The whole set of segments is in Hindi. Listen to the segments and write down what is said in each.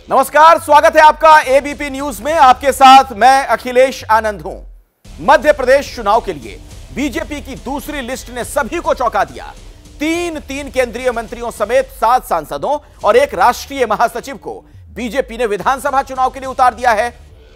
नमस्कार, स्वागत है आपका एबीपी न्यूज में। आपके साथ मैं अखिलेश आनंद हूं। मध्य प्रदेश चुनाव के लिए बीजेपी की दूसरी लिस्ट ने सभी को चौंका दिया। तीन केंद्रीय मंत्रियों समेत 7 सांसदों और एक राष्ट्रीय महासचिव को बीजेपी ने विधानसभा चुनाव के लिए उतार दिया है।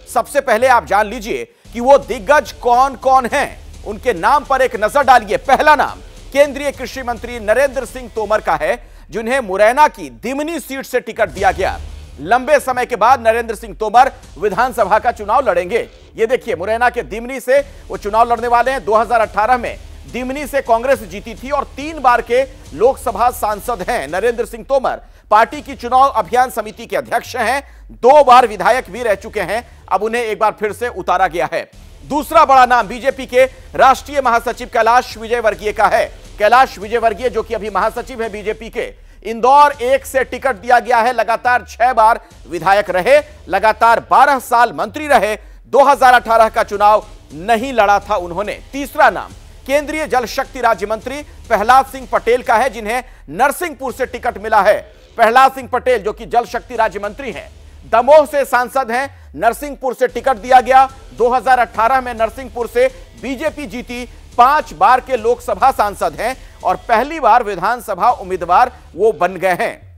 सबसे पहले आप जान लीजिए कि वो दिग्गज कौन कौन हैं। उनके नाम पर एक नजर डालिए। पहला नाम केंद्रीय कृषि मंत्री नरेंद्र सिंह तोमर का है, जिन्हें मुरैना की दिमनी सीट से टिकट दिया गया। लंबे समय के बाद नरेंद्र सिंह तोमर विधानसभा का चुनाव लड़ेंगे। ये देखिए, मुरैना के दिमनी से वो चुनाव लड़ने वाले हैं। 2018 में दिमनी से कांग्रेस जीती थी और 3 बार के लोकसभा सांसद हैं नरेंद्र सिंह तोमर। पार्टी की चुनाव अभियान समिति के अध्यक्ष हैं। 2 बार विधायक भी रह चुके हैं। अब उन्हें एक बार फिर से उतारा गया है। दूसरा बड़ा नाम बीजेपी के राष्ट्रीय महासचिव कैलाश विजयवर्गीय का है। कैलाश विजयवर्गीय जो कि अभी महासचिव है बीजेपी के, इंदौर 1 से टिकट दिया गया है। लगातार 6 बार विधायक रहे, लगातार 12 साल मंत्री रहे। 2018 का चुनाव नहीं लड़ा था उन्होंने। तीसरा नाम केंद्रीय जल शक्ति राज्य मंत्री प्रहलाद सिंह पटेल का है, जिन्हें नरसिंहपुर से टिकट मिला है। प्रहलाद सिंह पटेल जो कि जल शक्ति राज्य मंत्री हैं, दमोह से सांसद हैं, नरसिंहपुर से टिकट दिया गया। 2018 में नरसिंहपुर से बीजेपी जीती। 5 बार के लोकसभा सांसद हैं और पहली बार विधानसभा उम्मीदवार वो बन गए हैं।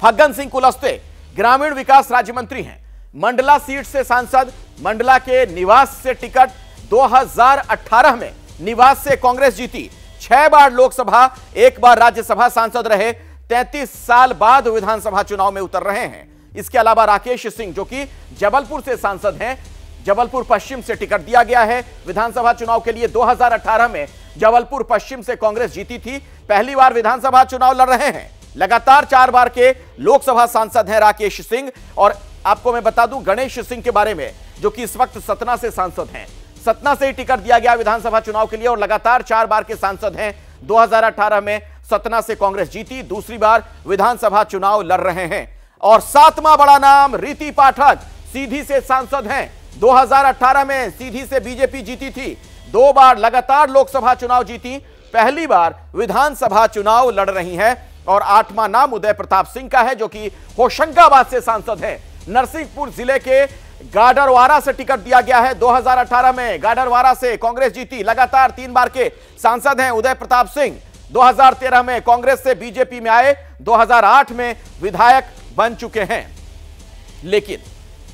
फग्गन सिंह कुलस्ते ग्रामीण विकास राज्य मंत्री हैं, मंडला सीट से सांसद, मंडला के निवास से टिकट। 2018 में निवास से कांग्रेस जीती। 6 बार लोकसभा, 1 बार राज्यसभा सांसद रहे। 33 साल बाद विधानसभा चुनाव में उतर रहे हैं। इसके अलावा राकेश सिंह जो कि जबलपुर से सांसद हैं, जबलपुर पश्चिम से टिकट दिया गया है विधानसभा चुनाव के लिए। 2018 में जबलपुर पश्चिम से कांग्रेस जीती थी। पहली बार विधानसभा चुनाव लड़ रहे हैं। लगातार 4 बार के लोकसभा सांसद हैं राकेश सिंह। और आपको मैं बता दूं गणेश सिंह के बारे में, जो कि इस वक्त सतना से सांसद हैं। सतना से ही टिकट दिया गया विधानसभा चुनाव के लिए और लगातार 4 बार के सांसद हैं। 2018 में सतना से कांग्रेस जीती, दूसरी बार विधानसभा चुनाव लड़ रहे हैं। और 7वां बड़ा नाम रीति पाठक, सीधी से सांसद हैं। 2018 में सीधी से बीजेपी जीती थी। 2 बार लगातार लोकसभा चुनाव जीती, पहली बार विधानसभा चुनाव लड़ रही हैं। और 8वां नाम उदय प्रताप सिंह का है, जो कि होशंगाबाद से सांसद हैं। नरसिंहपुर जिले के गाडरवारा से टिकट दिया गया है। 2018 में गाडरवारा से कांग्रेस जीती। लगातार 3 बार के सांसद हैं उदय प्रताप सिंह। 2013 में कांग्रेस से बीजेपी में आए, 2008 में विधायक बन चुके हैं। लेकिन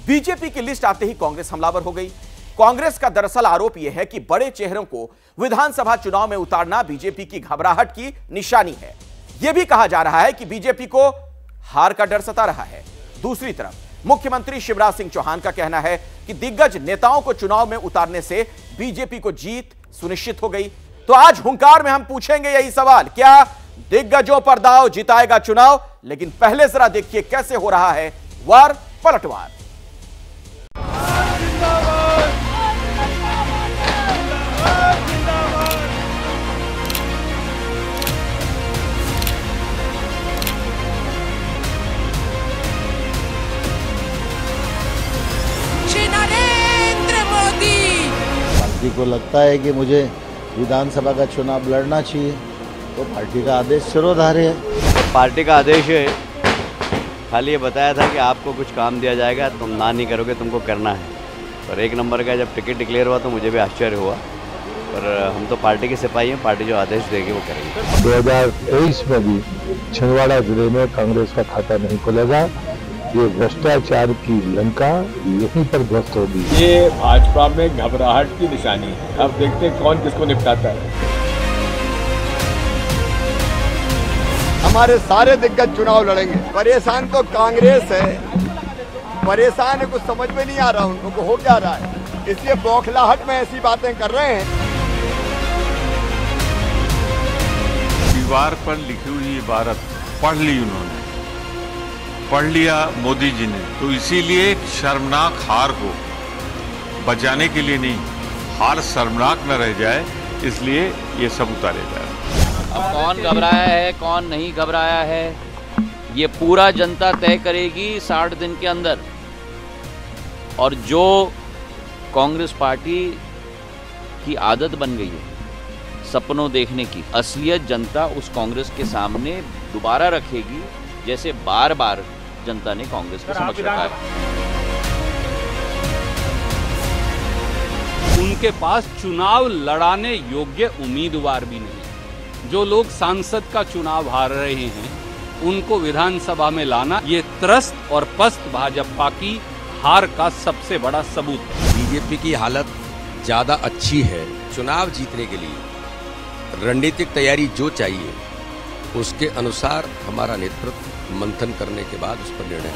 बीजेपी की लिस्ट आते ही कांग्रेस हमलावर हो गई। कांग्रेस का दरअसल आरोप यह है कि बड़े चेहरों को विधानसभा चुनाव में उतारना बीजेपी की घबराहट की निशानी है। यह भी कहा जा रहा है कि बीजेपी को हार का डर सता रहा है। दूसरी तरफ मुख्यमंत्री शिवराज सिंह चौहान का कहना है कि दिग्गज नेताओं को चुनाव में उतारने से बीजेपी को जीत सुनिश्चित हो गई। तो आज हुंकार में हम पूछेंगे यही सवाल, क्या दिग्गजों पर दांव जिताएगा चुनाव? लेकिन पहले जरा देखिए कैसे हो रहा है वार पलटवार। पार्टी को लगता है कि मुझे विधानसभा का चुनाव लड़ना चाहिए, तो पार्टी का आदेश सिरोधार्य है। पार्टी का आदेश है, खाली ये बताया था कि आपको कुछ काम दिया जाएगा, तुम ना नहीं करोगे, तुमको करना है। और 1 नंबर का जब टिकट डिक्लेयर हुआ तो मुझे भी आश्चर्य हुआ। पर हम तो पार्टी के सिपाही हैं, पार्टी जो आदेश देगी वो करेंगे। 2023 में भी छिंदवाड़ा जिले में कांग्रेस का खाता नहीं खुलेगा। ये भ्रष्टाचार की लंका यहीं पर ध्वस्त होगी। ये भाजपा में घबराहट की निशानी है। अब देखते हैं कौन किसको निपटाता है। हमारे सारे दिग्गज चुनाव लड़ेंगे। परेशान तो कांग्रेस है, परेशान है, कुछ समझ में नहीं आ रहा उनको हो क्या रहा है, इसलिए बौखलाहट में ऐसी बातें कर रहे हैं। दीवार पर लिखी हुई इबारत पढ़ ली उन्होंने, पढ़ लिया मोदी जी ने, तो इसीलिए शर्मनाक हार को बचाने के लिए नहीं, हार शर्मनाक न रह जाए, इसलिए ये सब उतारे जा रहे हैं। अब कौन घबराया है कौन नहीं घबराया है ये पूरा जनता तय करेगी 60 दिन के अंदर। और जो कांग्रेस पार्टी की आदत बन गई है सपनों देखने की, असलियत जनता उस कांग्रेस के सामने दोबारा रखेगी जैसे बार बार जनता ने कांग्रेस के समक्ष रखा है। उनके पास चुनाव लड़ाने योग्य उम्मीदवार भी नहीं। जो लोग सांसद का चुनाव हार रहे हैं उनको विधानसभा में लाना ये त्रस्त और पस्त भाजपा की हार का सबसे बड़ा सबूत है। बीजेपी की हालत ज़्यादा अच्छी है। चुनाव जीतने के लिए रणनीतिक तैयारी जो चाहिए उसके अनुसार हमारा नेतृत्व मंथन करने के बाद उस पर निर्णय।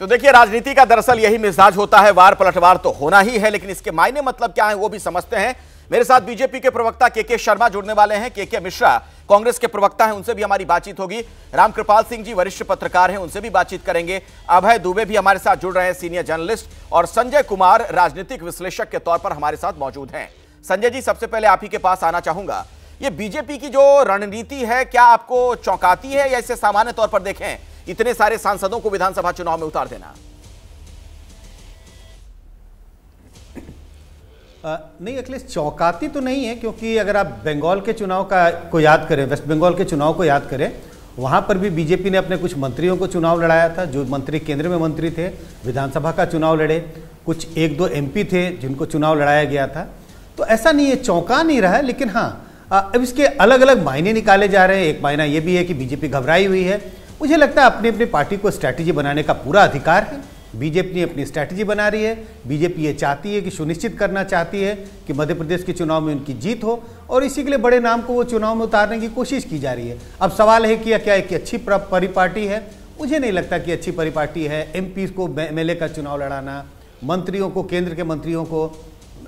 तो देखिए, राजनीति का दरअसल यही मिजाज होता है, वार पलटवार तो होना ही है, लेकिन इसके मायने मतलब क्या है वो भी समझते हैं। मेरे साथ बीजेपी के प्रवक्ता के शर्मा जुड़ने वाले हैं। के मिश्रा कांग्रेस के प्रवक्ता हैं, उनसे भी हमारी बातचीत होगी। रामकृपाल सिंह जी वरिष्ठ पत्रकार हैं, उनसे भी बातचीत करेंगे। अभय दुबे भी हमारे साथ जुड़ रहे हैं, सीनियर जर्नलिस्ट, और संजय कुमार राजनीतिक विश्लेषक के तौर पर हमारे साथ मौजूद हैं। संजय जी, सबसे पहले आप ही के पास आना चाहूंगा। ये बीजेपी की जो रणनीति है, क्या आपको चौंकाती है या इसे सामान्य तौर पर देखें, इतने सारे सांसदों को विधानसभा चुनाव में उतार देना? नहीं अखिलेश, चौंकाती तो नहीं है, क्योंकि अगर आप बंगाल के चुनाव को याद करें, वेस्ट बंगाल के चुनाव को याद करें, वहां पर भी बीजेपी ने अपने कुछ मंत्रियों को चुनाव लड़ाया था। जो मंत्री केंद्र में मंत्री थे, विधानसभा का चुनाव लड़े। कुछ 1-2 MP थे जिनको चुनाव लड़ाया गया था। तो ऐसा नहीं है, चौंका नहीं रहा है। लेकिन हाँ, अब इसके अलग अलग मायने निकाले जा रहे हैं। एक मायना ये भी है कि बीजेपी घबराई हुई है। मुझे लगता है अपनी अपनी पार्टी को स्ट्रैटेजी बनाने का पूरा अधिकार है। बीजेपी अपनी स्ट्रैटेजी बना रही है। बीजेपी ये चाहती है कि सुनिश्चित करना चाहती है कि मध्य प्रदेश के चुनाव में उनकी जीत हो, और इसी के लिए बड़े नाम को वो चुनाव में उतारने की कोशिश की जा रही है। अब सवाल है कि क्या एक अच्छी परिपाटी है? मुझे नहीं लगता कि अच्छी परिपाटी है। MP को MLA का चुनाव लड़ाना, मंत्रियों को, केंद्र के मंत्रियों को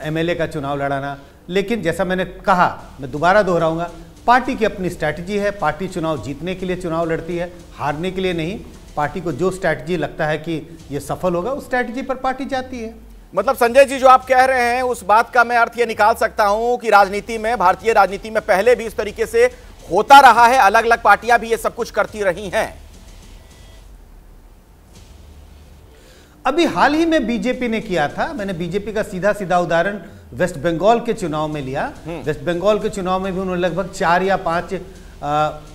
MLA का चुनाव लड़ाना। लेकिन जैसा मैंने कहा, मैं दोबारा दोहराऊंगा, पार्टी की अपनी स्ट्रैटेजी है। पार्टी चुनाव जीतने के लिए चुनाव लड़ती है, हारने के लिए नहीं। पार्टी को जो स्ट्रैटेजी लगता है कि ये सफल होगा, उस स्ट्रैटेजी पर पार्टी जाती है। मतलब संजय जी, जो आप कह रहे हैं उस बात का मैं अर्थ ये निकाल सकता हूं कि राजनीति में, भारतीय राजनीति में पहले भी इस तरीके से होता रहा है, अलग अलग पार्टियां भी ये सब कुछ करती रही हैं। अभी हाल ही में बीजेपी ने किया था। मैंने बीजेपी का सीधा सीधा उदाहरण वेस्ट बंगाल के चुनाव में लिया। वेस्ट बंगाल के चुनाव में भी उन्होंने लगभग 4 या 5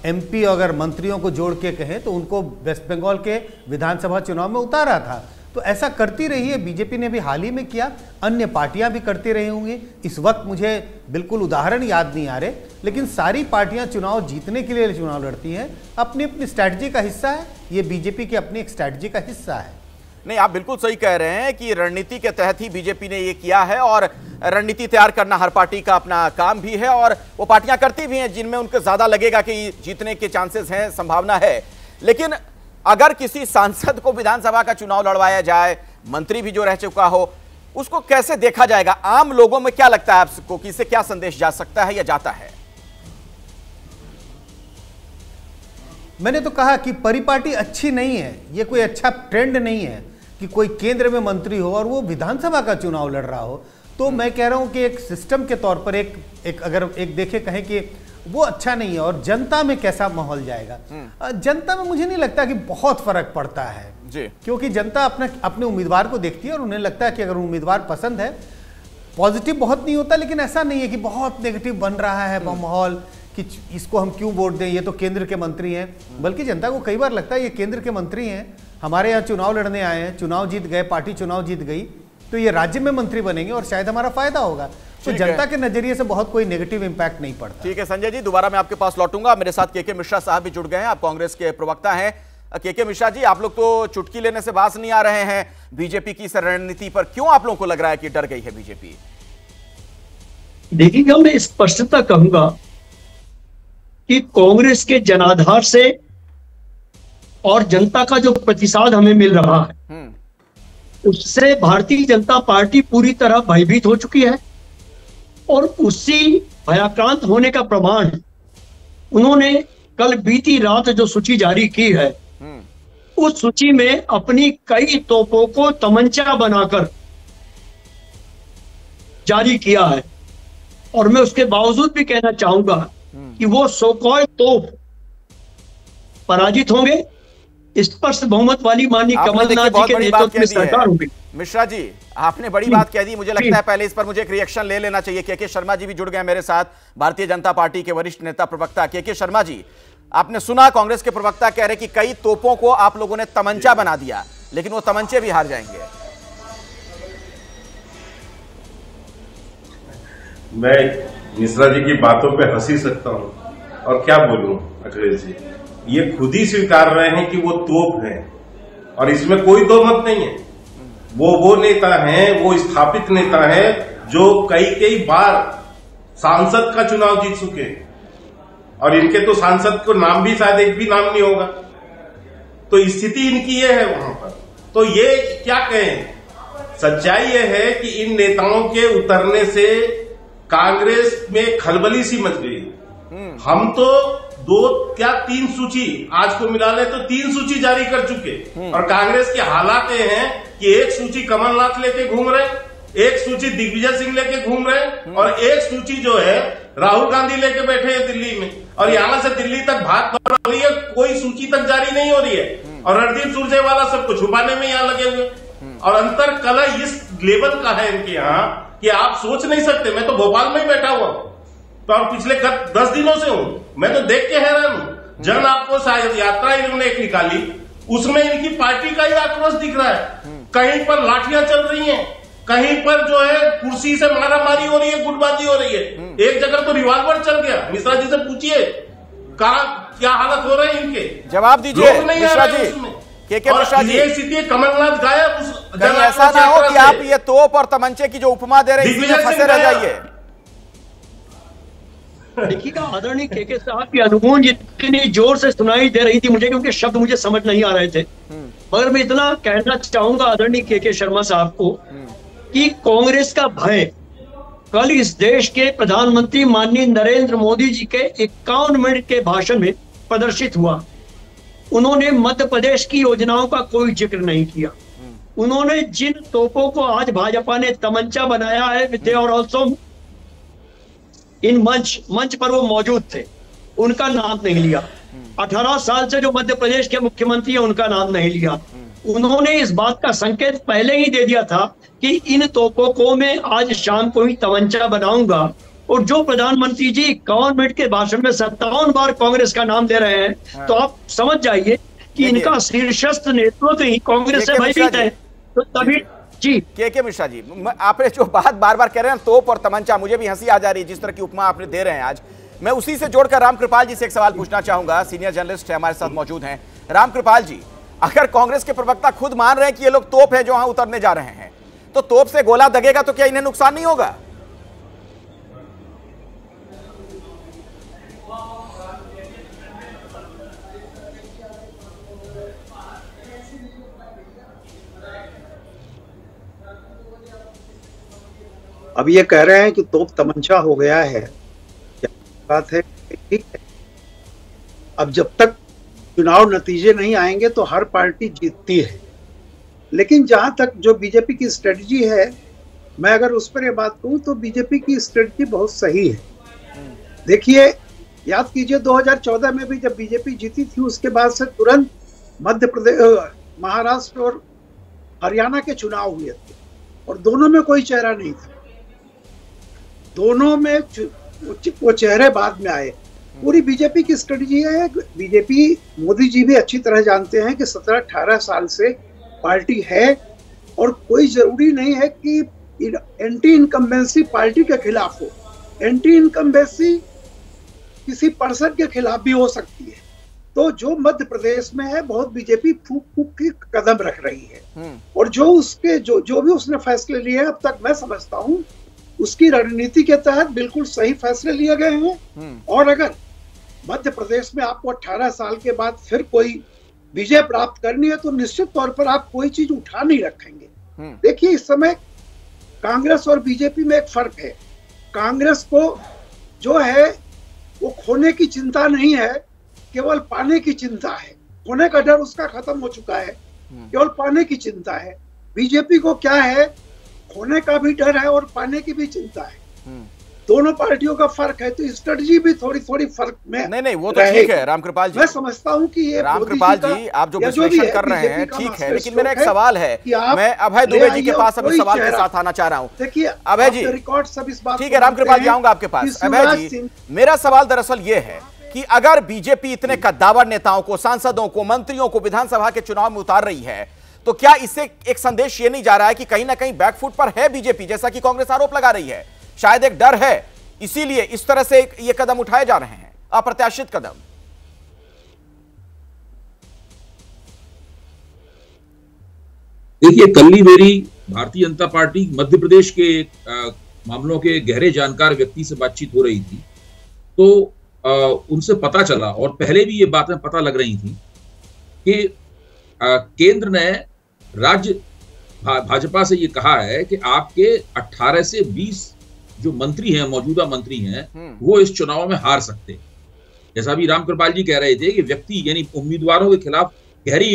MP अगर मंत्रियों को जोड़ के कहें तो उनको वेस्ट बंगाल के विधानसभा चुनाव में उतारा था। तो ऐसा करती रही है बीजेपी ने भी, हाल ही में किया, अन्य पार्टियां भी करती रही होंगी। इस वक्त मुझे बिल्कुल उदाहरण याद नहीं आ रहे, लेकिन सारी पार्टियां चुनाव जीतने के लिए चुनाव लड़ती हैं। अपनी अपनी स्ट्रैटेजी का हिस्सा है ये, बीजेपी की अपनी एक स्ट्रैटेजी का हिस्सा है। नहीं, आप बिल्कुल सही कह रहे हैं कि रणनीति के तहत ही बीजेपी ने ये किया है, और रणनीति तैयार करना हर पार्टी का अपना काम भी है, और वो पार्टियां करती भी हैं जिनमें उनको ज्यादा लगेगा कि जीतने के चांसेस हैं, संभावना है। लेकिन अगर किसी सांसद को विधानसभा का चुनाव लड़वाया जाए, मंत्री भी जो रह चुका हो, उसको कैसे देखा जाएगा? आम लोगों में क्या लगता है आपको कि इससे क्या संदेश जा सकता है या जाता है? मैंने तो कहा कि परिपाटी अच्छी नहीं है। ये कोई अच्छा ट्रेंड नहीं है कि कोई केंद्र में मंत्री हो और वो विधानसभा का चुनाव लड़ रहा हो। तो मैं कह रहा हूं कि एक सिस्टम के तौर पर एक अगर एक देखे कहें कि वो अच्छा नहीं है। और जनता में कैसा माहौल जाएगा? जनता में मुझे नहीं लगता कि बहुत फर्क पड़ता है जी, क्योंकि जनता अपने उम्मीदवार को देखती है और उन्हें लगता है कि अगर उम्मीदवार पसंद है, पॉजिटिव बहुत नहीं होता, लेकिन ऐसा नहीं है कि बहुत नेगेटिव बन रहा है माहौल कि इसको हम क्यों वोट दें, ये तो केंद्र के मंत्री हैं। बल्कि जनता को कई बार लगता है ये केंद्र के मंत्री हैं, हमारे यहाँ चुनाव लड़ने आए हैं, चुनाव जीत गए, पार्टी चुनाव जीत गई, तो ये राज्य में मंत्री बनेंगे और शायद हमारा फायदा होगा। तो जनता के नजरिए से बहुत कोई नेगेटिव इंपैक्ट नहीं पड़ता। ठीक है संजय जी, दोबारा मैं आपके पास लौटूंगा। मेरे साथ के मिश्रा साहब भी जुड़ गए हैं, आप कांग्रेस के प्रवक्ता हैं। के मिश्रा जी, आप लोग तो चुटकी लेने से बाज नहीं आ रहे हैं बीजेपी की इस रणनीति पर। क्यों आप लोगों को लग रहा है कि डर गई है बीजेपी? देखिएगा, मैं स्पष्टता कहूंगा कि कांग्रेस के जनाधार से और जनता का जो प्रतिसाद हमें मिल रहा है उससे भारतीय जनता पार्टी पूरी तरह भयभीत हो चुकी है। और उसी भयाक्रांत होने का प्रमाण उन्होंने कल बीती रात जो सूची जारी की है, उस सूची में अपनी कई तोपों को तमंचा बनाकर जारी किया है। और मैं उसके बावजूद भी कहना चाहूंगा कि वो सो-कॉल्ड तोप पराजित होंगे। स्पष्ट बहुमत वाली माननीय कमलनाथ जी के नेतृत्व में सरकार होगी। मिश्रा जी, आपने बड़ी बात कह दी। मुझे लगता है पहले इस पर मुझे एक रिएक्शन ले लेना चाहिए। के शर्मा जी भी जुड़ गए मेरे साथ, भारतीय जनता पार्टी के वरिष्ठ नेता प्रवक्ता के शर्मा जी। आपने सुना कांग्रेस के प्रवक्ता कह रहे कि कई तोपों को आप लोगों ने तमंचा बना दिया, लेकिन वो तमंचे भी हार जाएंगे। मैं मिश्रा जी की बातों पे हंसी सकता हूँ और क्या बोलूं अखिलेश जी, ये खुद ही स्वीकार रहे हैं कि वो तोप हैं और इसमें कोई दो मत नहीं है। वो नेता हैं, वो स्थापित नेता हैं जो कई बार सांसद का चुनाव जीत चुके और इनके तो सांसद को नाम भी शायद एक भी नाम नहीं होगा। तो स्थिति इनकी ये है वहां पर। तो ये क्या कहें, सच्चाई ये है कि इन नेताओं के उतरने से कांग्रेस में खलबली सी मच गई। हम तो 2 या 3 सूची आज को मिला ले तो 3 सूची जारी कर चुके और कांग्रेस के हालात ये हैं कि एक सूची कमलनाथ लेके घूम रहे, एक सूची दिग्विजय सिंह लेके घूम रहे और एक सूची जो है राहुल गांधी लेके बैठे हैं दिल्ली में। और यहां से दिल्ली तक भाग दौड़ हो रही है, कोई सूची तक जारी नहीं हो रही है और रणदीप सुरजेवाला सबको छुपाने में यहां लगे हुए। और अंतर कला इस लेवल का है इनके यहाँ कि आप सोच नहीं सकते। मैं तो भोपाल में ही बैठा हुआ तो और पिछले 10 दिनों से हूं, मैं तो देख के हैरान हूं। जन आपको शायद यात्रा इन्होंने एक निकाली, उसमें इनकी पार्टी का ही आक्रोश दिख रहा है। कहीं पर लाठियां चल रही हैं, कहीं पर जो है कुर्सी से मारामारी हो रही है, गुटबाजी हो रही है। एक जगह तो रिवॉल्वर चल गया। मिश्रा जी से पूछिए क्या हालत हो रहे हैं इनके, जवाब दीजिए मिश्रा जी। के मिश्रा जी, ये स्थिति कमलनाथ गायब। ऐसा ना हो कि आप ये तोप और तमंचे की जो उपमा दे रहे हैं इसमें फंसे रह जाइए। देखिएगा आदरणीय के साहब की अनुगूंज इतनी जोर से सुनाई दे रही थी मुझे, क्योंकि शब्द मुझे समझ नहीं आ रहे थे। मगर मैं इतना कहना चाहूंगा आदरणीय के शर्मा साहब को कि कांग्रेस का भय कल इस देश के प्रधानमंत्री माननीय नरेंद्र मोदी जी के 51 मिनट के भाषण में प्रदर्शित हुआ। उन्होंने मध्य प्रदेश की योजनाओं का कोई जिक्र नहीं किया। उन्होंने जिन तोपों को आज भाजपा ने तमंचा बनाया है, दे और ऑल्सो इन मंच पर वो मौजूद थे, उनका नाम नहीं लिया। 18 साल से जो मध्य प्रदेश के मुख्यमंत्री हैं उनका नाम नहीं लिया। उन्होंने इस बात का संकेत पहले ही दे दिया था कि इन तोपों को मैं आज शाम को ही तमंचा बनाऊंगा। और जो प्रधानमंत्री जी 51 मिनट के भाषण में 57 बार कांग्रेस का नाम दे रहे हैं, तो आप समझ जाइए कि इनका शीर्षस्थ नेतृत्व ही कांग्रेस से भयभीत है। तो तभी जी के मिश्रा जी, आपने जो बात बार बार कह रहे हैं तोप और तमंचा, मुझे भी हंसी आ जा रही है जिस तरह की उपमा आपने दे रहे हैं आज। मैं उसी से जोड़कर रामकृपाल जी से एक सवाल पूछना चाहूंगा, सीनियर जर्नलिस्ट है हमारे साथ मौजूद हैं। रामकृपाल जी, अगर कांग्रेस के प्रवक्ता खुद मान रहे हैं कि ये लोग तोप है जो वहां उतरने जा रहे हैं, तो तोप से गोला दगेगा तो क्या इन्हें नुकसान नहीं होगा? अब ये कह रहे हैं कि तोप तमंचा हो गया है, क्या बात है? ठीक है, अब जब तक चुनाव नतीजे नहीं आएंगे तो हर पार्टी जीतती है। लेकिन जहां तक जो बीजेपी की स्ट्रेटजी है, मैं अगर उस पर ये बात कहूं तो बीजेपी की स्ट्रेटजी बहुत सही है। देखिए, याद कीजिए 2014 में भी जब बीजेपी जीती थी, उसके बाद से तुरंत मध्य प्रदेश, महाराष्ट्र और हरियाणा के चुनाव हुए थे और दोनों में कोई चेहरा नहीं था। दोनों में वो चेहरे बाद में आए। पूरी बीजेपी की स्ट्रेटजी है। बीजेपी, मोदी जी भी अच्छी तरह जानते हैं कि 17-18 साल से पार्टी है और कोई जरूरी नहीं है कि एंटी इनकम्बेंसी पार्टी के खिलाफ हो। एंटी इनकम्बेंसी किसी पर्सन के खिलाफ भी हो सकती है। तो जो मध्य प्रदेश में है, बहुत बीजेपी फूक फूक के कदम रख रही है और जो भी उसने फैसले लिए हैं, अब तक मैं समझता हूँ उसकी रणनीति के तहत बिल्कुल सही फैसले लिए गए हैं। और अगर मध्य प्रदेश में आपको 18 साल के बाद फिर कोई विजय प्राप्त करनी है तो निश्चित तौर पर आप कोई चीज उठा नहीं रखेंगे। देखिए, इस समय कांग्रेस और बीजेपी में एक फर्क है। कांग्रेस को जो है वो खोने की चिंता नहीं है, केवल पाने की चिंता है। खोने का डर उसका खत्म हो चुका है, केवल पाने की चिंता है। बीजेपी को क्या है, खोने का भी डर है और पाने की भी चिंता है। दोनों पार्टियों का फर्क है, तो स्ट्रेटजी भी थोड़ी थोड़ी फर्क में नहीं वो तो ठीक है रामकृपाल जी, मैं समझता हूँ कि ये रामकृपाल जी आप जो विश्लेषण कर रहे हैं ठीक है, लेकिन मेरा एक सवाल है, मैं अभय दुबे जी के पास अभी सवाल के साथ आना चाह रहा हूँ। देखिए अभय जी रिकॉर्ड सब इस बात, ठीक है रामकृपाल जी आऊंगा आपके पास। अभय जी मेरा सवाल दरअसल ये है कि अगर बीजेपी इतने कद्दावर नेताओं को, सांसदों को, मंत्रियों को विधानसभा के चुनाव में उतार रही है, तो क्या इससे एक संदेश ये नहीं जा रहा है कि कहीं ना कहीं बैकफुट पर है बीजेपी, जैसा कि कांग्रेस आरोप लगा रही है? शायद एक डर है, इसीलिए इस तरह से ये कदम उठाए जा रहे हैं, अप्रत्याशित कदम। देखिए, कल मेरी भारतीय जनता पार्टी मध्य प्रदेश के मामलों के गहरे जानकार व्यक्ति से बातचीत हो रही थी, तो उनसे पता चला, और पहले भी ये बातें पता लग रही थी, कि केंद्र ने राज्य भाजपा से ये कहा है कि आपके 18 से 20 जो मंत्री हैं, मौजूदा मंत्री हैं, वो इस चुनाव में हार सकते हैं। जैसा भी रामकृपाल जी कह रहे थे कि व्यक्ति यानी उम्मीदवारों के खिलाफ गहरी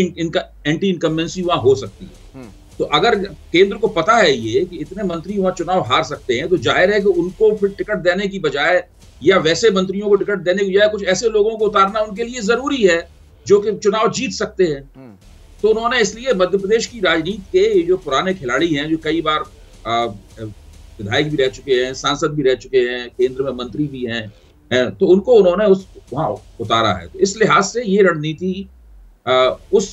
एंटी इनकम्बेंसी वहां हो सकती है। तो अगर केंद्र को पता है ये कि इतने मंत्री वहां चुनाव हार सकते हैं, तो जाहिर है कि उनको फिर टिकट देने की बजाय या वैसे मंत्रियों को टिकट देने की बजाय कुछ ऐसे लोगों को उतारना उनके लिए जरूरी है जो कि चुनाव जीत सकते हैं। तो उन्होंने इसलिए मध्य प्रदेश की राजनीति के जो पुराने खिलाड़ी हैं, जो कई बार विधायक भी रह चुके हैं, सांसद भी रह चुके हैं, केंद्र में मंत्री भी हैं, तो उनको उन्होंने वहां उतारा है। तो इस लिहाज से ये रणनीति उस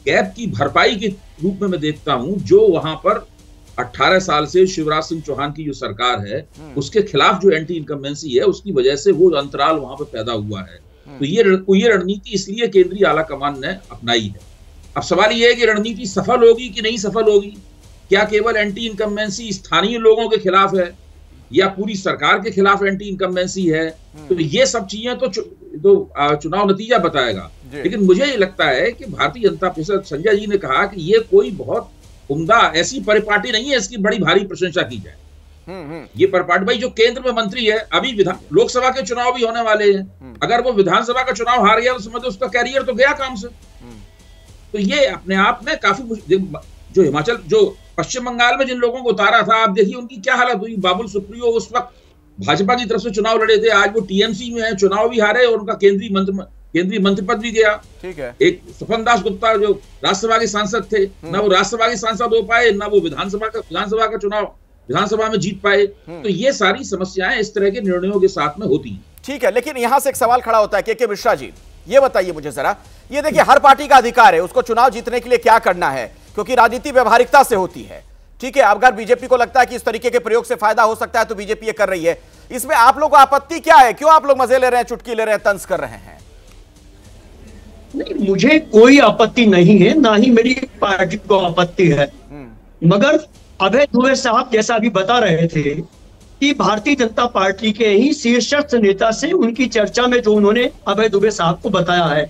गैप की भरपाई के रूप में मैं देखता हूं जो वहां पर 18 साल से शिवराज सिंह चौहान की जो सरकार है उसके खिलाफ जो एंटी इनकम्बेंसी है, उसकी वजह से वो अंतराल वहां पर पैदा हुआ है। तो ये रणनीति इसलिए केंद्रीय आला कमान ने अपनाई है। अब सवाल ये है कि रणनीति सफल होगी कि नहीं सफल होगी। क्या केवल एंटी इनकम्बेंसी स्थानीय लोगों के खिलाफ है या पूरी सरकार के खिलाफ एंटी इनकम्बेंसी है? तो ये सब चीजें तो चुनाव नतीजा बताएगा। लेकिन मुझे ये लगता है कि भारतीय जनता पार्टी, संजय जी ने कहा कि ये कोई बहुत उम्दा ऐसी परिपाटी नहीं है इसकी बड़ी भारी प्रशंसा की जाए। ये परिपाटी भाई जो केंद्र में मंत्री है, अभी लोकसभा के चुनाव भी होने वाले हैं, अगर वो विधानसभा का चुनाव हार गया तो समझो उसका कैरियर तो गया काम से। तो ये अपने आप में काफी, जो हिमाचल, जो पश्चिम बंगाल में जिन लोगों को उतारा था, आप देखिए उनकी क्या हालत हुई। बाबुल सुप्रियो उस वक्त भाजपा की तरफ से चुनाव लड़े थे, आज वो टीएमसी में है, चुनाव भी हारे और उनका केंद्रीय मंत्री पद भी गया। ठीक है। एक स्वपन दास गुप्ता जो राज्यसभा के सांसद थे, ना वो राज्यसभा के सांसद हो पाए, ना वो विधानसभा का चुनाव विधानसभा में जीत पाए। तो ये सारी समस्याएं इस तरह के निर्णयों के साथ में होती हैं। ठीक है, लेकिन यहां से एक सवाल खड़ा होता है के मिश्रा जी, ये बताइए मुझे जरा, ये देखिए हर पार्टी का अधिकार है उसको चुनाव जीतने के लिए क्या करना है, क्योंकि राजनीति व्यवहारिकता से होती है। ठीक है, अगर बीजेपी को लगता है कि इस तरीके के प्रयोग से फायदा हो सकता है तो बीजेपी ये कर रही है। इसमें आप लोगों को आपत्ति क्या है? क्यों आप लोग मजे ले रहे हैं, चुटकी ले रहे हैं, तंज कर रहे हैं? नहीं, मुझे कोई आपत्ति नहीं है, ना ही मेरी पार्टी को आपत्ति है। मगर अभय दुबे साहब जैसा अभी बता रहे थे कि भारतीय जनता पार्टी के ही शीर्षस्थ नेता से उनकी चर्चा में जो उन्होंने अभय दुबे साहब को बताया है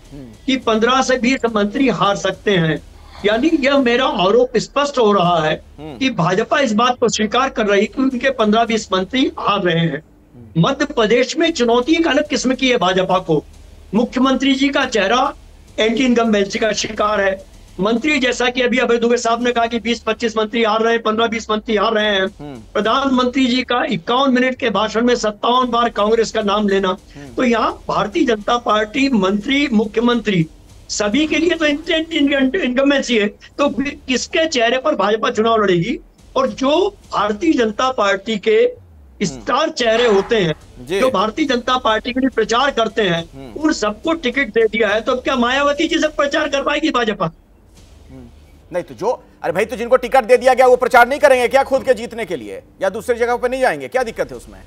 कि 15 से 20 मंत्री हार सकते हैं, यानी यह मेरा आरोप स्पष्ट हो रहा है कि भाजपा इस बात को स्वीकार कर रही है कि उनके 15-20 मंत्री हार रहे हैं। मध्य प्रदेश में चुनौती एक अलग किस्म की है भाजपा को। मुख्यमंत्री जी का चेहरा एंटी इनकम्बेंसी का शिकार है। मंत्री जैसा कि अभी अभय दुबे साहब ने कहा कि 20-25 मंत्री हार रहे हैं, 15-20 मंत्री हार रहे हैं। प्रधानमंत्री जी का 51 मिनट के भाषण में 57 बार कांग्रेस का नाम लेना। तो यहाँ भारतीय जनता पार्टी मंत्री, मुख्यमंत्री सभी के लिए तो इनकम्बेंसी है, तो किसके चेहरे पर भाजपा चुनाव लड़ेगी? और जो भारतीय जनता पार्टी के स्टार चेहरे होते हैं, जो भारतीय जनता पार्टी के लिए प्रचार करते हैं, उन सबको टिकट दे दिया है, तो क्या मायावती जी सब प्रचार कर पाएगी भाजपा? नहीं तो जो, अरे भाई, तो जिनको टिकट दे दिया गया वो प्रचार नहीं करेंगे क्या खुद के जीतने के लिए, या दूसरी जगह पर नहीं जाएंगे? क्या दिक्कत है उसमें?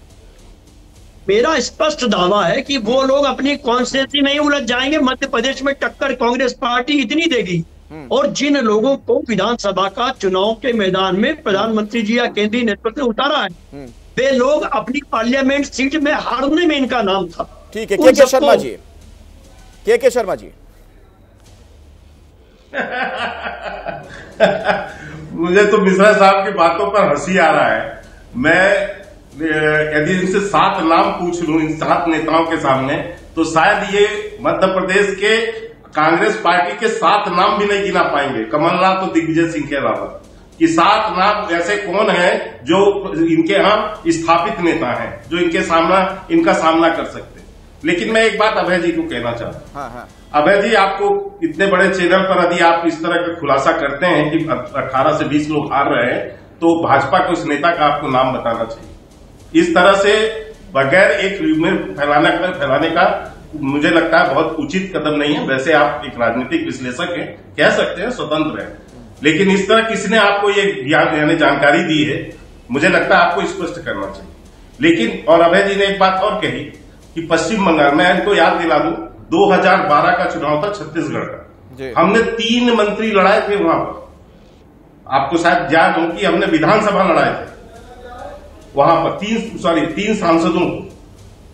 मेरा स्पष्ट दावा है कि वो लोग अपनी कॉन्स्टिट्यूंसी में ही उलझ जाएंगे। मध्य प्रदेश में टक्कर कांग्रेस पार्टी इतनी देगी, और जिन लोगों को विधानसभा का चुनाव के मैदान में प्रधानमंत्री जी या केंद्रीय नेतृत्व ने उतारा है, वे लोग अपनी पार्लियामेंट सीट में हारने में इनका नाम था। ठीक है, के शर्मा जी, के शर्मा जी। मुझे तो मिश्रा साहब की बातों पर हंसी आ रहा है। मैं यदि इनसे 7 नाम पूछ लूं इन 7 नेताओं के सामने, तो शायद ये मध्य प्रदेश के कांग्रेस पार्टी के 7 नाम भी नहीं गिना पाएंगे, कमलनाथ तो दिग्विजय सिंह के अलावा। कि 7 नाम ऐसे कौन हैं जो इनके यहाँ स्थापित नेता हैं, जो इनका सामना कर सकते हैं। लेकिन मैं एक बात अभय जी को कहना चाहता हूँ। अभय जी, आपको इतने बड़े चैनल पर यदि आप इस तरह का खुलासा करते हैं कि 18 से 20 लोग हार रहे हैं, तो भाजपा के उस नेता का आपको नाम बताना चाहिए। इस तरह से बगैर एक र्यूमर फैलाने का मुझे लगता है बहुत उचित कदम नहीं है। वैसे आप एक राजनीतिक विश्लेषक हैं, कह सकते हैं, स्वतंत्र हैं, लेकिन इस तरह किसने आपको ये यानी जानकारी दी है, मुझे लगता है आपको स्पष्ट करना चाहिए। लेकिन और अभय जी ने एक बात और कही कि पश्चिम बंगाल, मैं इनको याद दिला दूं, 2012 का चुनाव था छत्तीसगढ़ का, हमने 3 मंत्री लड़ाए थे वहां पर। आपको शायद याद हो कि हमने विधानसभा लड़ाए थे वहां पर 3 सांसदों को।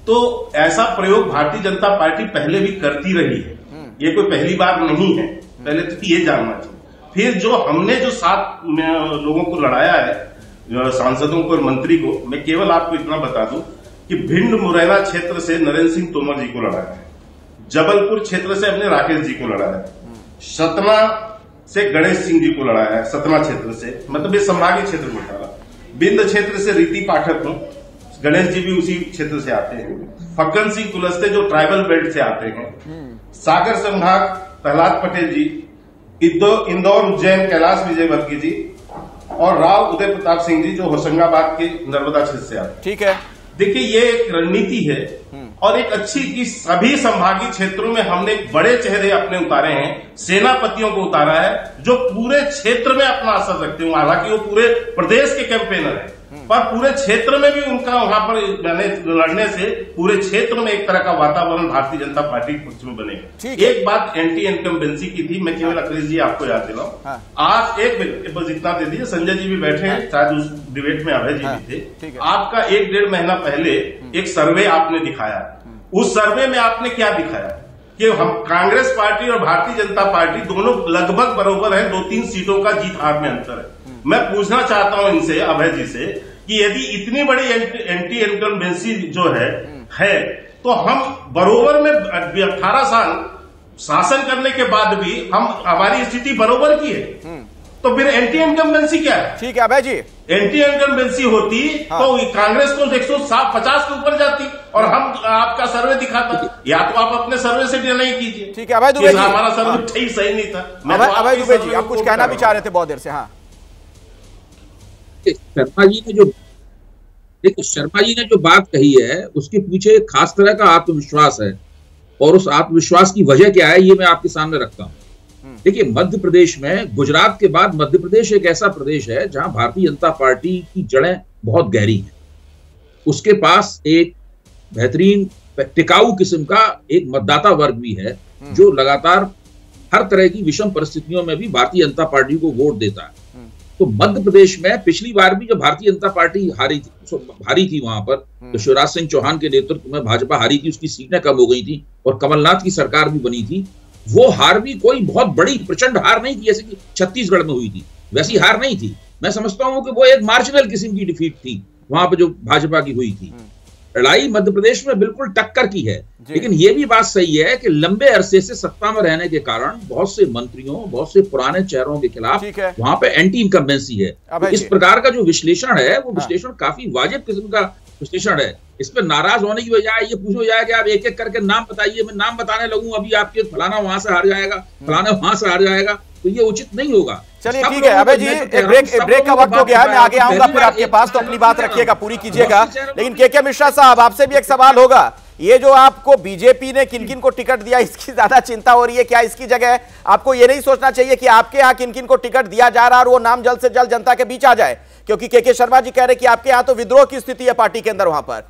तो ऐसा प्रयोग भारतीय जनता पार्टी पहले भी करती रही है, ये कोई पहली बार नहीं है, पहले तो ये जानना चाहिए। फिर जो हमने जो 7 लोगों को लड़ाया है, सांसदों को और मंत्री को, मैं केवल आपको इतना बता दूं कि भिंड मुरैना क्षेत्र से नरेंद्र सिंह तोमर जी को लड़ाया है, जबलपुर क्षेत्र से हमने राकेश जी को लड़ाया है, सतना से गणेश सिंह जी को लड़ाया है, सतना क्षेत्र से, मतलब ये संभागीय क्षेत्र में था। बिंद क्षेत्र से रीति पाठक हूं, गणेश जी भी उसी क्षेत्र से आते हैं। फक्कन सिंह कुलस्ते जो ट्राइबल बेल्ट से आते हैं। सागर संभाग प्रहलाद पटेल जी, इंदौर उज्जैन कैलाश विजयवर्गीय जी और राव उदय प्रताप सिंह जी जो होशंगाबाद के नर्मदा क्षेत्र से आते हैं। ठीक है, देखिए ये एक रणनीति है और एक अच्छी कि सभी संभागीय क्षेत्रों में हमने बड़े चेहरे अपने उतारे हैं, सेनापतियों को उतारा है जो पूरे क्षेत्र में अपना असर रखते हैं। हालांकि वो पूरे प्रदेश के कैंपेनर है, पर पूरे क्षेत्र में भी उनका वहां पर लड़ने से पूरे क्षेत्र में एक तरह का वातावरण भारतीय जनता पार्टी के पक्ष में बनेगा। एक बात एंटी इनकम्बेंसी की थी, मैं केवल अखिलेश जी आपको याद दिलाऊं। आज एक मिनट बस इतना दे दीजिए, संजय जी भी बैठे हैं, शायद उस डिबेट में अभय जी भी थे। आपका 1-1.5 महीना पहले एक सर्वे आपने दिखाया, उस सर्वे में आपने क्या दिखाया कि हम कांग्रेस पार्टी और भारतीय जनता पार्टी दोनों लगभग बराबर है, 2-3 सीटों का जीत हार में अंतर है। मैं पूछना चाहता हूं इनसे, अभय जी से, कि यदि इतनी बड़ी एंटी इनकम्बेंसी जो है तो हम बरोबर में 18 साल शासन करने के बाद भी हमारी स्थिति बरोबर की है, तो फिर एंटी इनकम्बेंसी क्या है? ठीक है अभय जी, एंटी इनकम्बेंसी होती तो कांग्रेस को 150 के ऊपर जाती और हम आपका सर्वे दिखाता। या तो आप अपने सर्वे से डिनाई कीजिए। ठीक है अभय दुबे जी, हमारा सर्वे ठीक सही नहीं था। अभय दुबे जी, आप कुछ कहना भी चाह रहे थे बहुत देर से। हाँ, शर्मा जी ने जो बात कही है उसके पीछे एक खास तरह का आत्मविश्वास है, और उस आत्मविश्वास की वजह क्या है ये मैं आपके सामने रखता हूं। देखिए, मध्य प्रदेश में, गुजरात के बाद मध्य प्रदेश एक ऐसा प्रदेश है जहां भारतीय जनता पार्टी की जड़ें बहुत गहरी हैं। उसके पास एक बेहतरीन टिकाऊ किस्म का एक मतदाता वर्ग भी है जो लगातार हर तरह की विषम परिस्थितियों में भी भारतीय जनता पार्टी को वोट देता है। तो मध्य प्रदेश में पिछली बार भी जब भारतीय जनता पार्टी हारी थी वहां पर, तो शिवराज सिंह चौहान के नेतृत्व में भाजपा हारी थी, उसकी सीटें कम हो गई थी और कमलनाथ की सरकार भी बनी थी। वो हार भी कोई बहुत बड़ी प्रचंड हार नहीं थी जैसे कि छत्तीसगढ़ में हुई थी, वैसी हार नहीं थी। मैं समझता हूं कि वो एक मार्जिनल किस्म की डिफीट थी वहां पर जो भाजपा की हुई थी। लड़ाई मध्य प्रदेश में बिल्कुल टक्कर की है, लेकिन यह भी बात सही है कि लंबे अरसे से सत्ता में रहने के कारण बहुत से मंत्रियों, बहुत से पुराने चेहरों के खिलाफ वहां पे एंटी इनकम्बेंसी है। तो इस प्रकार का जो विश्लेषण है वो विश्लेषण काफी वाजिब किस्म का विश्लेषण है। इस पर नाराज होने की बजाय ये पूछो जाए कि आप एक एक करके नाम बताइए, मैं नाम बताने लगूं अभी आपके फलाना वहां से हार जाएगा, फलाना वहां से हार जाएगा, तो ये उचित नहीं होगा। चलिए ठीक है अभय जी, ब्रेक का वक्त हो गया है, मैं आगे आऊंगा फिर आपके पास, तो अपनी बात रखिएगा, पूरी कीजिएगा। लेकिन के मिश्रा साहब, आपसे भी एक सवाल होगा, ये जो आपको बीजेपी ने किन किन को टिकट दिया इसकी ज्यादा चिंता हो रही है क्या? इसकी जगह आपको ये नहीं सोचना चाहिए कि आपके यहाँ किन किन को टिकट दिया जा रहा है और वो नाम जल्द से जल्द जनता के बीच आ जाए? क्योंकि के शर्मा जी कह रहे कि आपके यहाँ तो विद्रोह की स्थिति है पार्टी के अंदर। वहां पर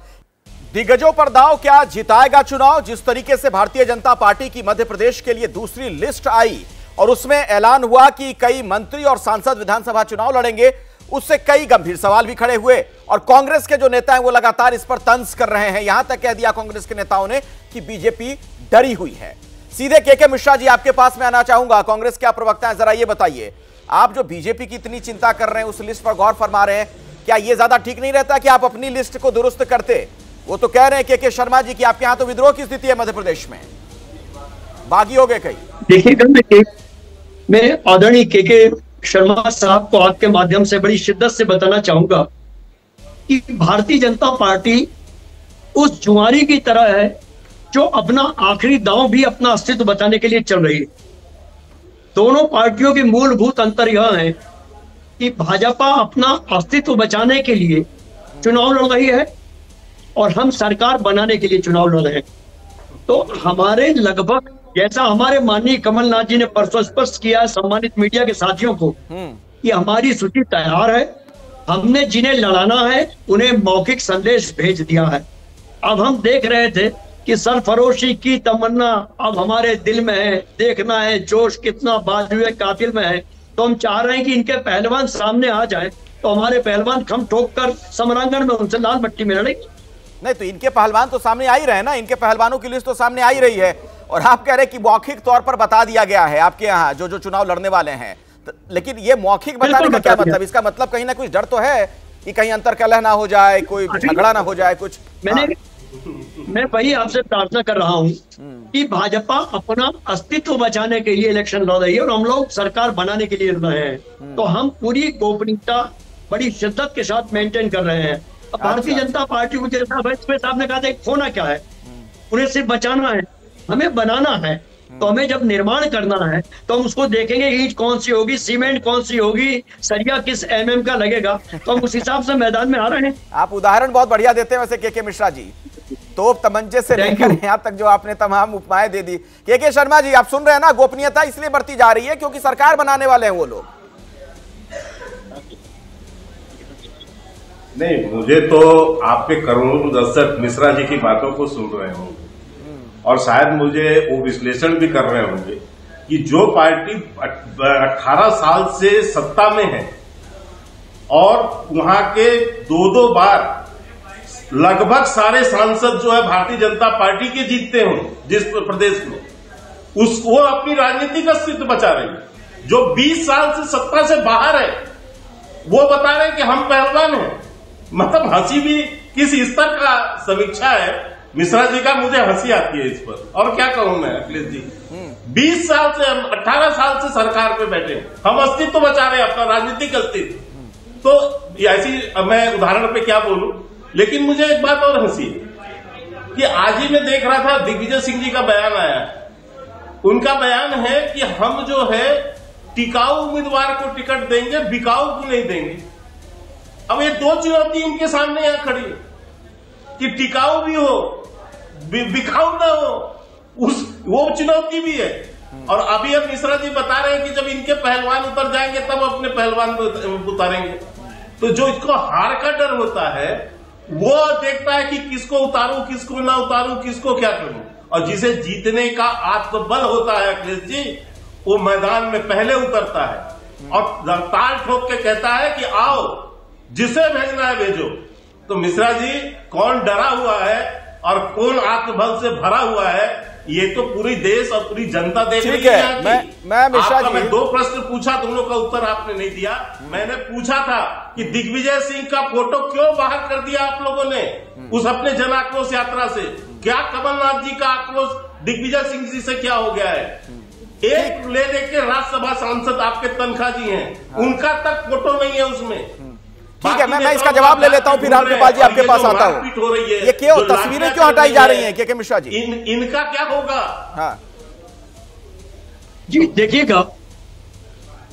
दिग्गजों पर दांव, क्या जिताएगा चुनाव? जिस तरीके से भारतीय जनता पार्टी की मध्य प्रदेश के लिए दूसरी लिस्ट आई और उसमें ऐलान हुआ कि कई मंत्री और सांसद विधानसभा चुनाव लड़ेंगे, उससे कई गंभीर सवाल भी खड़े हुए और कांग्रेस के जो नेता हैं वो लगातार इस पर तंज कर रहे हैं। यहां तक कह दिया कांग्रेस के नेताओं ने कि बीजेपी डरी हुई है। सीधे के मिश्रा जी, आपके पास मैं आना चाहूंगा, कांग्रेस के प्रवक्ता हैं, जरा ये बताइए, आप जो बीजेपी की इतनी चिंता कर रहे हैं, उस लिस्ट पर गौर फरमा रहे हैं, क्या यह ज्यादा ठीक नहीं रहता कि आप अपनी लिस्ट को दुरुस्त करते? वो तो कह रहे हैं के शर्मा जी की आपके यहां तो विद्रोह की स्थिति है मध्य प्रदेश में, बागी हो गए कई। देखिएगा, मैं आदरणीय के शर्मा साहब को आपके माध्यम से बड़ी शिद्दत से बताना चाहूंगा कि भारतीय जनता पार्टी उस जुआरी की तरह है जो अपना आखिरी दांव भी अपना अस्तित्व बचाने के लिए चल रही है। दोनों पार्टियों के मूलभूत अंतर यह है कि भाजपा अपना अस्तित्व बचाने के लिए चुनाव लड़ रही है और हम सरकार बनाने के लिए चुनाव लड़ रहे हैं। तो हमारे लगभग, जैसा हमारे माननीय कमलनाथ जी ने परसों स्पष्ट किया सम्मानित मीडिया के साथियों को कि हमारी सूची तैयार है, हमने जिन्हें लड़ाना है उन्हें मौखिक संदेश भेज दिया है। अब हम देख रहे थे कि सरफरोशी की तमन्ना अब हमारे दिल में है, देखना है जोश कितना बाजुए कातिल में है। तो हम चाह रहे हैं कि इनके पहलवान सामने आ जाए तो हमारे पहलवान खम ठोक कर समरांगण में उनसे लाल मट्टी में लड़े। नहीं तो इनके पहलवान तो सामने आ ही रहे ना, इनके पहलवानों की लिस्ट तो सामने आ ही रही है और आप कह रहे हैं कि मौखिक तौर पर बता दिया गया है आपके यहाँ जो जो चुनाव लड़ने वाले हैं। लेकिन ये मौखिक बताने का क्या मतलब? इसका मतलब कहीं ना कुछ डर तो है कि कहीं अंतर कलह ना हो जाए, कोई झगड़ा ना हो जाए कुछ। मैं वही आपसे प्रार्थना कर रहा हूँ कि भाजपा अपना अस्तित्व बचाने के लिए इलेक्शन लड़ रही है और हम लोग सरकार बनाने के लिए लड़ रहे हैं। तो हम पूरी गोपनीयता बड़ी शिद्दत के साथ मेंटेन कर रहे हैं। भारतीय जनता पार्टी को जैसा साहब ने कहा था खोना क्या है, उन्हें सिर्फ बचाना है, हमें बनाना है। तो हमें जब निर्माण करना है तो हम उसको देखेंगे ईंट कौन सी होगी, सीमेंट कौन सी होगी, सरिया किस एमएम का लगेगा, तो हम उस हिसाब से मैदान में आ रहे हैं। आप उदाहरण बहुत बढ़िया देते हैं वैसे के मिश्रा जी, तोप तमंचे से लेकर यहाँ तक जो आपने तमाम उपमाएं दे दी। के शर्मा जी, आप सुन रहे हैं ना, गोपनीयता इसलिए बढ़ती जा रही है क्योंकि सरकार बनाने वाले हैं वो लोग। नहीं, मुझे तो आपके करोड़ों दर्शक मिश्रा जी की बातों को सुन रहे होंगे और शायद मुझे वो विश्लेषण भी कर रहे होंगे कि जो पार्टी 18 साल से सत्ता में है और वहां के दो बार लगभग सारे सांसद जो है भारतीय जनता पार्टी के जीतते हों जिस प्रदेश में, वो अपनी राजनीतिक अस्तित्व बचा रही है। जो 20 साल से सत्ता से बाहर है वो बता रहे हैं कि हम पहलवान हैं। मतलब हंसी भी किस स्तर का समीक्षा है मिश्रा जी का, मुझे हंसी आती है इस पर। और क्या कहूं मैं अखिलेश जी, 20 साल से 18 साल से सरकार पे बैठे, हम अस्तित्व बचा रहे हैं, अपना राजनीतिक अस्तित्व। तो ऐसी मैं उदाहरण पे क्या बोलूं, लेकिन मुझे एक बात और हंसी कि आज ही मैं देख रहा था दिग्विजय सिंह जी का बयान आया। उनका बयान है कि हम जो है टिकाऊ उम्मीदवार को टिकट देंगे, बिकाऊ को नहीं देंगे। अब ये दो चुनौती इनके सामने यहां खड़ी है कि टिकाऊ भी हो, बिकाऊ ना हो, वो चुनौती भी है। और अभी अब मिश्रा जी बता रहे हैं कि जब इनके पहलवान उतर जाएंगे तब अपने पहलवान उतारेंगे। तो जो इसको हार का डर होता है वो देखता है कि किसको उतारूं, किसको ना उतारूं, किसको क्या करूं। और जिसे जीतने का आत्मबल होता है अखिलेश जी, वो मैदान में पहले उतरता है और ताल ठोक के कहता है कि आओ, जिसे भेजना है भेजो। तो मिश्रा जी, कौन डरा हुआ है और कौन आत्मबल से भरा हुआ है, ये तो पूरी देश और पूरी जनता देख रही है। मैं मिश्रा जी, मैं 2 प्रश्न पूछा, दोनों का उत्तर आपने नहीं दिया। मैंने पूछा था कि दिग्विजय सिंह का फोटो क्यों बाहर कर दिया आप लोगों ने उस अपने जन आक्रोश यात्रा से? क्या कमलनाथ जी का आक्रोश दिग्विजय सिंह जी से क्या हो गया है? एक ले लेके राज्यसभा सांसद आपके तनखा जी हैं, उनका तक फोटो नहीं है उसमें। ठीक है, मैं इसका जवाब ले लेता हूं, फिर रामकृपाल जी आपके पास आता हूं। ये क्यों तस्वीरें क्यों हटाई जा रही हैं के मिश्रा जी? इनका क्या होगा? हाँ जी, देखिएगा,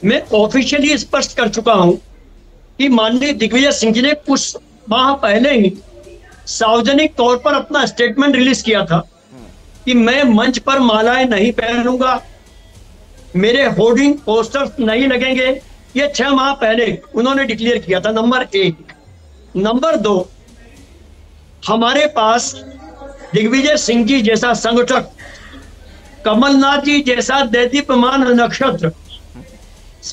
मैं ऑफिशियली स्पष्ट कर चुका हूं कि माननीय दिग्विजय सिंह जी ने कुछ माह पहले ही सार्वजनिक तौर पर अपना स्टेटमेंट रिलीज किया था कि मैं मंच पर मालाएं नहीं पहनूंगा, मेरे होर्डिंग पोस्टर्स नहीं लगेंगे। ये 6 माह पहले उन्होंने डिक्लेयर किया था, नंबर 1। नंबर 2, हमारे पास दिग्विजय सिंह जी जैसा संगठक, कमलनाथ जी जैसा दैदीप्यमान नक्षत्र,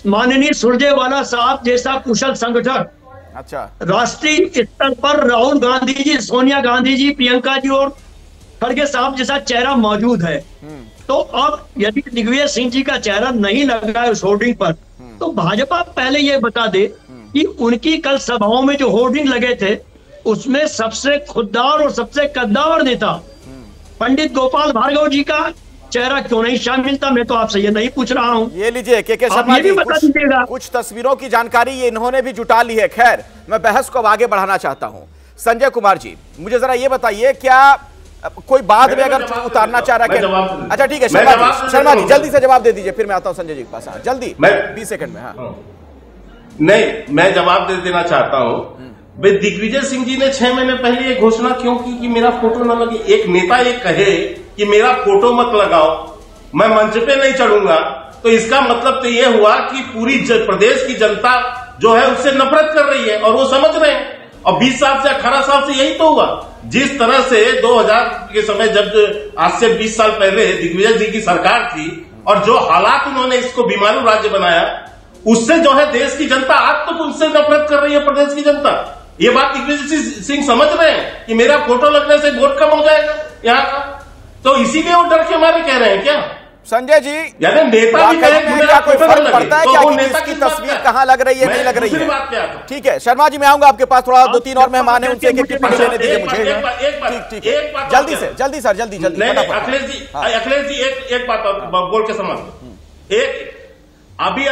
माननीय सुरजेवाला साहब जैसा कुशल संगठक, अच्छा, राष्ट्रीय स्तर पर राहुल गांधी जी, सोनिया गांधी जी, प्रियंका जी और खड़गे साहब जैसा चेहरा मौजूद है। तो अब यदि दिग्विजय सिंह जी का चेहरा नहीं लगा है उस होर्डिंग पर, तो भाजपा पहले ये बता दे कि उनकी कल सभाओं में जो होर्डिंग लगे थे उसमें सबसे खुददार और सबसे कद्दावर नेता पंडित गोपाल भार्गव जी का चेहरा क्यों नहीं शामिल था, मैं तो आपसे ये नहीं पूछ रहा हूं। ये लीजिए के आप शर्मा ये जी, भी बता दीजिएगा। कुछ तस्वीरों की जानकारी ये इन्होंने भी जुटा ली है। खैर, मैं बहस को अब आगे बढ़ाना चाहता हूं। संजय कुमार जी, मुझे जरा ये बताइए, क्या कोई बाद में अगर उतारना चाह रहा है? अच्छा ठीक है, शर्मा जी जल्दी से जवाब दे दीजिए, फिर मैं आता हूं संजय जी के पास। हाँ जल्दी, 20 सेकंड में। हाँ नहीं, मैं जवाब दे देना चाहता हूं। भाई दिग्विजय सिंह जी ने 6 महीने पहले ये घोषणा क्यों की कि मेरा फोटो न लगे? एक नेता ये कहे कि मेरा फोटो मत लगाओ, मैं मंच पे नहीं चढ़ूंगा, तो इसका मतलब तो ये हुआ कि पूरी प्रदेश की जनता जो है उससे नफरत कर रही है, और वो समझ रहे हैं। और 20 साल से 18 साल से यही तो हुआ। जिस तरह से 2000 के समय, जब आज से 20 साल पहले दिग्विजय जी की सरकार थी, और जो हालात उन्होंने इसको बीमारू राज्य बनाया, उससे जो है देश की जनता आज तो उनसे नफरत कर रही है, प्रदेश की जनता। ये बात दिग्विजय सिंह समझ रहे हैं कि मेरा फोटो लगने से वोट कम हो जाएगा यहाँ का, तो इसीलिए वो डर के मारे कह रहे हैं क्या संजय जी? यानी नेता भी कहे क्या कोई फर्क पड़ता है क्या कि इसकी तस्वीर कहाँ लग रही है, नहीं लग रही है? ठीक है शर्मा जी, मैं आऊंगा आपके पास, थोड़ा 2-3 और मेहमान हैं, उनसे एक टिप्पणी लेने दीजिए मुझे। ठीक है, जल्दी से, जल्दी सर, जल्दी। अखिलेश जी एक बात बोल के समझ। अभी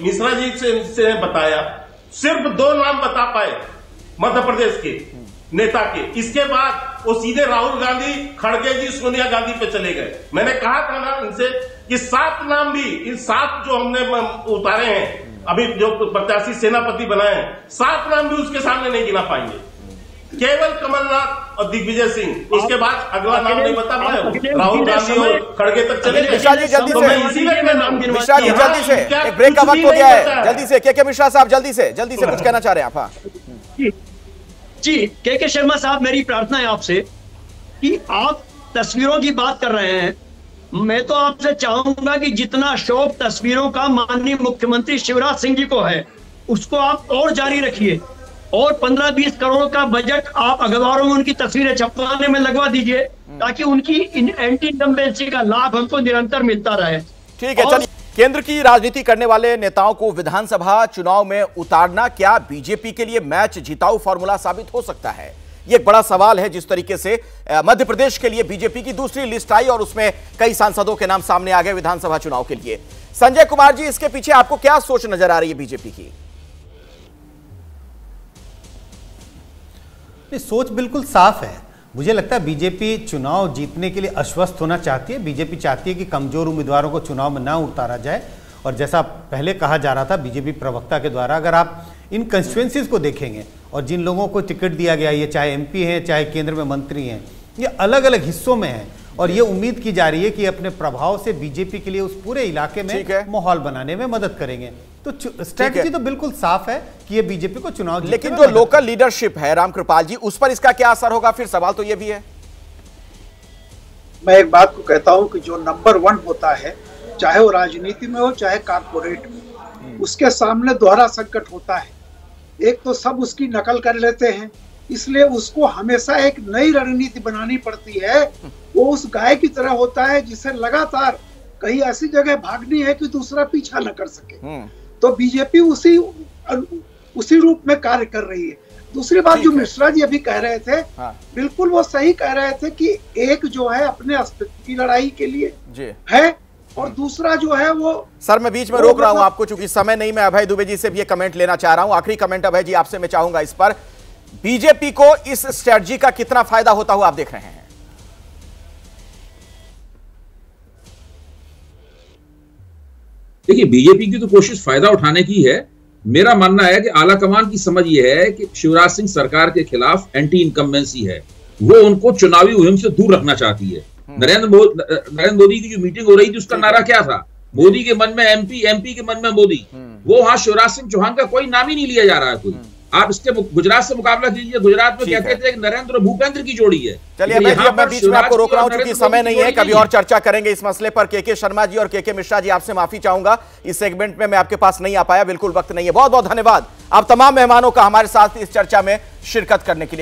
मिश्रा जी से बताया, सिर्फ 2 नाम बता पाए मध्य प्रदेश के नेता के। इसके बाद वो सीधे राहुल गांधी, खड़गे जी, सोनिया गांधी पे चले गए। मैंने कहा था ना इनसे कि 7 नाम भी, इन 7 जो हमने उतारे हैं, अभी जो प्रत्याशी सेनापति बनाए हैं, 7 नाम भी उसके सामने नहीं गिना पाएंगे, केवल कमलनाथ और दिग्विजय सिंह। उसके बाद अगला नाम नहीं बता पाए, राहुल गांधी और खड़गे तक चले गए। मिश्रा जी जल्दी से, मिश्रा जी जल्दी से, एक ब्रेक का वक्त हो गया है, जल्दी से के मिश्रा साहब, जल्दी से कुछ कहना चाह रहे हैं आप? जी के शर्मा साहब, मेरी प्रार्थना है आपसे कि आप तस्वीरों की बात कर रहे हैं, मैं तो आपसे चाहूंगा कि जितना शौक तस्वीरों का माननीय मुख्यमंत्री शिवराज सिंह जी को है, उसको आप और जारी रखिए, और 15-20 करोड़ का बजट आप अखबारों में उनकी तस्वीरें छपवाने में लगवा दीजिए, ताकि उनकी एंटी इनकम्बेंसी का लाभ हमको निरंतर मिलता रहे। ठीक है, चलिए। केंद्र की राजनीति करने वाले नेताओं को विधानसभा चुनाव में उतारना क्या बीजेपी के लिए मैच जिताऊ फॉर्मूला साबित हो सकता है? ये एक बड़ा सवाल है। जिस तरीके से मध्य प्रदेश के लिए बीजेपी की दूसरी लिस्ट आई और उसमें कई सांसदों के नाम सामने आ गए विधानसभा चुनाव के लिए। संजय कुमार जी, इसके पीछे आपको क्या सोच नजर आ रही है बीजेपी की? सोच बिल्कुल साफ है। मुझे लगता है बीजेपी चुनाव जीतने के लिए आश्वस्त होना चाहती है। बीजेपी चाहती है कि कमजोर उम्मीदवारों को चुनाव में ना उतारा जाए, और जैसा पहले कहा जा रहा था बीजेपी प्रवक्ता के द्वारा, अगर आप इन कंस्टिट्यूएंसीज को देखेंगे और जिन लोगों को टिकट दिया गया, ये चाहे एमपी हैं चाहे केंद्र में मंत्री हैं, ये अलग अलग हिस्सों में हैं, और ये उम्मीद की जा रही है कि अपने प्रभाव से बीजेपी के लिए उस पूरे इलाके में माहौल बनाने में मदद करेंगे। तो स्ट्रेटजी तो बिल्कुल साफ है कि ये बीजेपी को चुनाव, लेकिन जो लोकल लीडरशिप है रामकृपाल जी, उस पर इसका क्या असर होगा? फिर सवाल तो ये भी है। मैं एक बात को कहता हूं कि जो नंबर 1 होता है, चाहे वो राजनीति में हो चाहे कारपोरेट में, उसके सामने दोहरा संकट होता है। एक तो सब उसकी नकल कर लेते हैं, इसलिए उसको हमेशा एक नई रणनीति बनानी पड़ती है। वो उस गाय की तरह होता है जिसे लगातार कहीं ऐसी जगह भागनी है कि दूसरा पीछा न कर सके। तो बीजेपी उसी रूप में कार्य कर रही है। दूसरी बात जो मिश्रा जी अभी कह रहे थे, बिल्कुल वो सही कह रहे थे कि एक जो है अपने अस्तित्व की लड़ाई के लिए है, और दूसरा जो है वो। सर मैं बीच में रोक रहा हूं आपको, चूंकि समय नहीं। मैं अभय दुबे जी से भी ये कमेंट लेना चाह रहा हूं। आखिरी कमेंट अभय जी आपसे मैं चाहूंगा इस पर, बीजेपी को इस स्ट्रेटजी का कितना फायदा होता हुआ आप देख रहे हैं? देखिए, बीजेपी की तो कोशिश फायदा उठाने की है। मेरा मानना है कि आला कमान की समझ ये है कि शिवराज सिंह सरकार के खिलाफ एंटी इनकम्बेंसी है, वो उनको चुनावी मुहिम से दूर रखना चाहती है। नरेंद्र मोदी की जो मीटिंग हो रही थी, उसका नारा क्या था? मोदी के मन में एमपी, एमपी के मन में मोदी। वो वहां शिवराज सिंह चौहान का कोई नाम ही नहीं लिया जा रहा है। कोई आप इसके गुजरात से मुकाबला कीजिए, गुजरात में कहते थे कि नरेंद्र और भूपेंद्र की जोड़ी है। चलिए मैं बीच में आपको रोक रहा हूं, क्योंकि समय नहीं है। कभी और चर्चा करेंगे इस मसले पर। के शर्मा जी और के मिश्रा जी, आपसे माफी चाहूंगा, इस सेगमेंट में मैं आपके पास नहीं आ पाया, बिल्कुल वक्त नहीं है। बहुत बहुत धन्यवाद आप तमाम मेहमानों का हमारे साथ इस चर्चा में शिरकत करने के लिए।